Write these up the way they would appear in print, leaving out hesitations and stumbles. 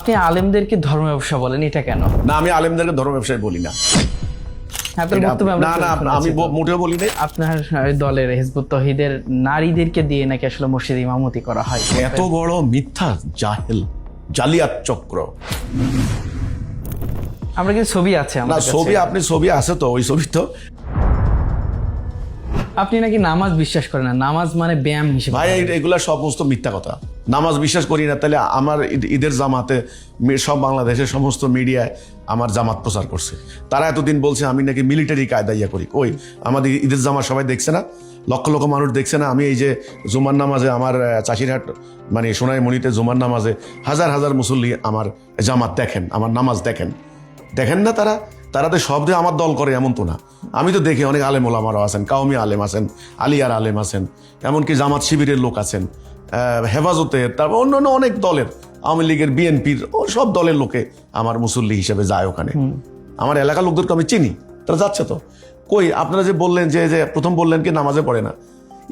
আপনি আলেমদেরকে ধর্ম ব্যবসা বলেন, এটা কেন? না, আমি আলেমদেরকে ধর্ম ব্যবসায়ী বলি না। আপনার বক্তব্যে আমরা না না, আমি মোটেও বলি না। আপনার দলের হিজবুত তৌহিদের নারীদেরকে দিয়ে নাকি আসলে মসজিদে ইমামতি করা হয়। এত বড় মিথ্যা, জাহেল, জালিয়াত চক্র। আমরা কিন্তু ছবি আছে না, আমাদের কাছে। ছবি আপনি ছবি আছে তো, ওই ছবি তো। আপনি নাকি নামাজ বিশ্বাস করেন না, নামাজ মানে ব্যায়াম হিসেবে। ভাই এগুলা সমস্ত মিথ্যা কথা। নামাজ বিশ্বাস করি না, তাহলে আমার ঈদের জামাতে সব বাংলাদেশের সমস্ত মিডিয়ায় আমার জামাত প্রচার করছে। তারা এতদিন বলছে আমি নাকি মিলিটারি কায়দা ইয়া করি। ওই আমাদের ঈদের জামাত সবাই দেখছে না, লক্ষ লক্ষ মানুষ দেখছে না। আমি এই যে জুমার নামাজে আমার চাষিরহাট মানে সোনাইমণিতে জুমার নামাজে হাজার হাজার মুসল্লি আমার জামাত দেখেন, আমার নামাজ দেখেন না। তারা তো শব্দে আমার দল করে এমন তো না। আমি তো দেখি অনেক আলেম ওলামারাও আছেন, কাউমি আলেম আছেন, আলিয়ার আলেম আছেন, এমনকি জামাত শিবিরের লোক আছেন, হেফাজতের, তারপর অন্যান্য অনেক দলের, আওয়ামী লীগের, বিএনপির, সব দলের লোকে আমার মুসল্লি হিসেবে যায় ওখানে। আমার এলাকার লোকদেরকে আমি চিনি, তারা যাচ্ছে তো। কই আপনারা যে বললেন যে প্রথম বললেন কি নামাজে পড়ে না,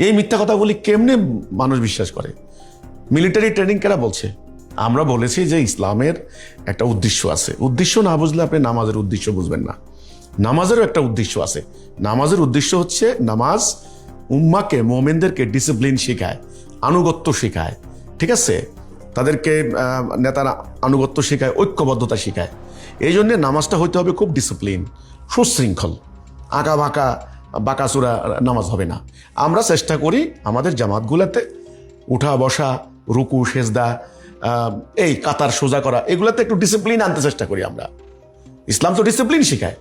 এই মিথ্যা কথাগুলি কেমনে মানুষ বিশ্বাস করে? মিলিটারি ট্রেনিং কেরা বলছে? আমরা বলেছি যে ইসলামের একটা উদ্দেশ্য আছে। উদ্দেশ্য না বুঝলে আপনি নামাজের উদ্দেশ্য বুঝবেন না। নামাজেরও একটা উদ্দেশ্য আছে। নামাজের উদ্দেশ্য হচ্ছে নামাজ উম্মাকে, মোমেনদেরকে ডিসিপ্লিন শেখায়, আনুগত্য শেখায়, ঠিক আছে? তাদেরকে নেতারা আনুগত্য শেখায়, ঐক্যবদ্ধতা শেখায়। এই জন্যে নামাজটা হইতে হবে খুব ডিসিপ্লিন, সুশৃঙ্খল। আঁকা বাঁকাচুরা নামাজ হবে না। আমরা চেষ্টা করি আমাদের জামাতগুলোতে উঠা বসা, রুকু সেজদা, এই কাতার সোজা করা, এগুলাতে একটু ডিসিপ্লিন আনতে চেষ্টা করি আমরা। ইসলাম তো ডিসিপ্লিন শেখায়।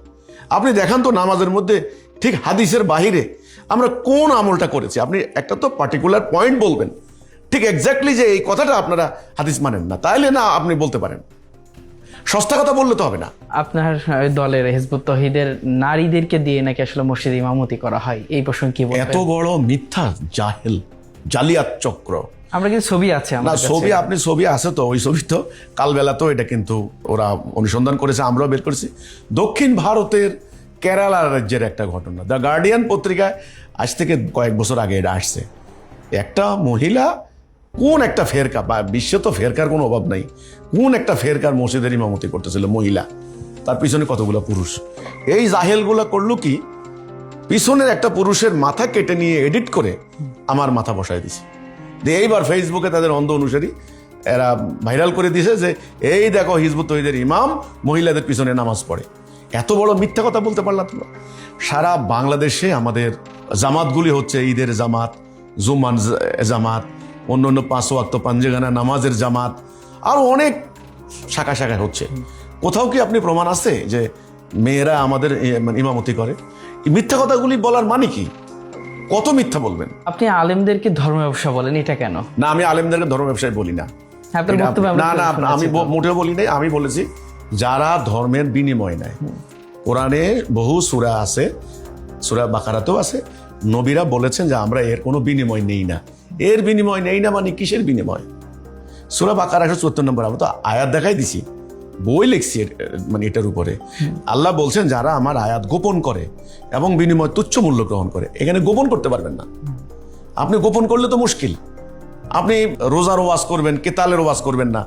আপনি দেখান তো নামাজের মধ্যে ঠিক হাদিসের বাহিরে আমরা কোন আমলটা করেছি। আপনি একটা তো পার্টিকুলার পয়েন্ট বলবেন, ঠিক এক্স্যাক্টলি যে এই কথাটা আপনারা হাদিস মানেন না, তাইলে না আপনি বলতে পারেন। সস্তা কথা বললে তো হবে না। আপনার দলের হিজবুত তৌহিদের নারীদেরকে দিয়ে নাকি আসলে মসজিদে ইমামতি করা হয়, এই প্রসঙ্গে কি বলবেন? এত বড় মিথ্যা, জাহেল, জালিয়াত চক্র। আমরা কিন্তু ছবি আছে না, আমাদের কাছে। ছবি আপনি ছবি আছে তো, ওই ছবি তো কালবেলা তো এটা কিন্তু ওরা অনুসন্ধান করেছে, আমরাও বের করেছি। দক্ষিণ ভারতের কেরালা রাজ্যের একটা ঘটনা, দ্য গার্ডিয়ান পত্রিকায় আজ থেকে কয়েক বছর আগে এটা আসছে। একটা মহিলা কোন একটা ফেরকা, বা বিশ্বে তো ফেরকার কোনো অভাব নাই, কোন একটা ফেরকার মসজিদের ইমামতি করতেছিল মহিলা, তার পিছনে কতগুলো পুরুষ। এই জাহেলগুলা করলো কি, পিছনের একটা পুরুষের মাথা কেটে নিয়ে এডিট করে আমার মাথা বসায় দিছে। এইবার ফেসবুকে তাদের অন্ধ অনুসারী এরা ভাইরাল করে দিয়েছে যে এই দেখো হিজবুত তৌহিদের ইমাম মহিলাদের পিছনে নামাজ পড়ে। এত বড় মিথ্যা কথা বলতে পারলাম তোমরা? সারা বাংলাদেশে আমাদের জামাতগুলি হচ্ছে ঈদের জামাত, জুমান জামাত, অন্য 5 ওয়াক্ত পাঞ্জেগানা নামাজের জামাত, আর অনেক শাখা শাখা হচ্ছে। কোথাও কি আপনি প্রমাণ আছে যে মেয়েরা আমাদের ইমামতি করে? মিথ্যা কথাগুলি বলার মানে কি? কত মিথ্যা বলবেন? আপনি আলেমদেরকে ধর্ম ব্যবসা বলেন, এটা কেন? না, আমি আলেমদেরকে ধর্ম ব্যবসায়ী বলি না। আপনার বক্তব্যে আমরা না, আমি মোটেও বলি নাই। আমি বলেছি যারা ধর্মের বিনিময় নেয়। কোরআনে বহু সূরা আছে, সূরা বাকারাতেও আছে, নবীরা বলেছেন যে আমরা এর কোনো বিনিময় নেই না। এর বিনিময় নেই না মানে কিসের বিনিময়? সূরা বাকারা 174 নম্বর, আমি তো আয়াত দেখাই দিছি, বই লিখছি মানে এটার উপরে। আল্লাহ বলছেন যারা আমার আয়াত গোপন করে এবং বিনিময় তুচ্ছ মূল্য গ্রহণ করে, এখানে গোপন করতে পারবেন না। আপনি গোপন করলে তো মুশকিল। আপনি রোজার ওয়াজ করবেন, কেতালের ওয়াজ করবেন না,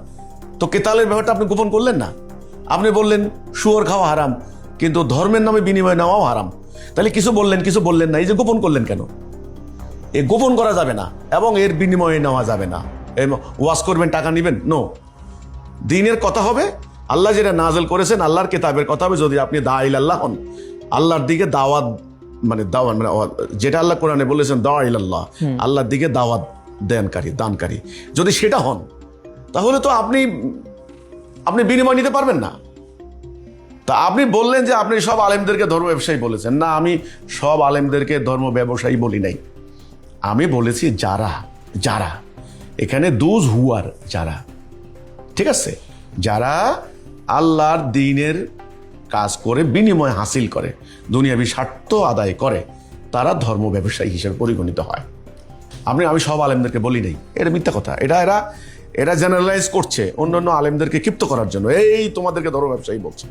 তো কেতালের ব্যাপারটা আপনি গোপন করলেন না। আপনি বললেন শুয়োর খাওয়া হারাম, কিন্তু ধর্মের নামে বিনিময় নেওয়াও হারাম। তাহলে কিছু বললেন না, এই যে গোপন করলেন কেন? এ গোপন করা যাবে না এবং এর বিনিময়ে নেওয়া যাবে না। ওয়াজ করবেন, টাকা নেবেন, নো। দ্বীনের কথা হবে, আল্লাহ যেটা নাযিল করেছেন, আল্লাহর কিতাবের কথা হবে। যদি আপনি দাঈল আল্লাহ হন, আল্লাহর দিকে দাওয়াত, মানে যেটা আল্লাহ কোরআনে বলেছেন দাঈল আল্লাহ, আল্লাহর দিকে দাওয়াত দানকারী, যদি সেটা হন, তাহলে তো আপনি বিনিময় নিতে পারবেন না। তা আপনি বললেন যে আপনি সব আলেমদেরকে ধর্ম ব্যবসায়ী বলেছেন। না, আমি সব আলেমদেরকে ধর্ম ব্যবসায়ী বলি নাই। আমি বলেছি যারা এখানে দোজ হুয়ার, যারা, ঠিক আছে, যারা আল্লাহর দ্বীনের কাজ করে বিনিময় হাসিল করে, দুনিয়াবি স্বার্থ আদায় করে, তারা ধর্ম ব্যবসায়ী হিসেবে পরিগণিত হয়। আমি সব আলেমদেরকে বলি নাই, এটা মিথ্যা কথা। এরা জেনারেলাইজ করছে অন্য আলেমদেরকে ক্ষিপ্ত করার জন্য, এই তোমাদেরকে ধর্ম ব্যবসায়ী বলছে।